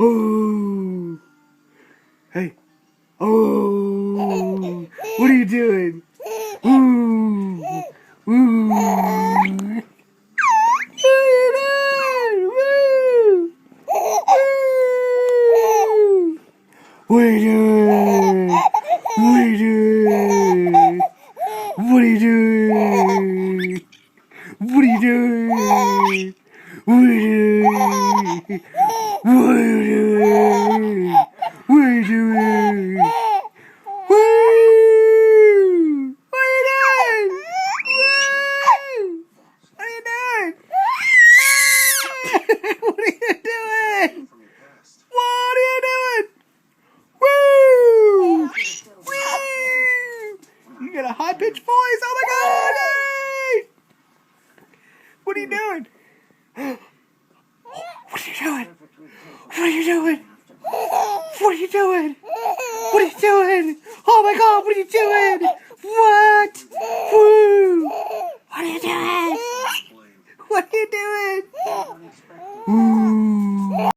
Oh. Hey. Oh. What are you doing? Ooh. Ooh. What are you doing? What are you doing? What are you doing? What are you doing? What are you doing? What are you doing? What are you doing? Woo! What are you doing? Woo! What are you doing? What are you doing? What are you doing? Woo! Woo! You got a high-pitched voice. Oh my God! Yay! What are you doing? What are you doing? What are you doing? What are you doing? What are you doing? Oh my God! What are you doing? What? Woo! What are you doing? What are you doing?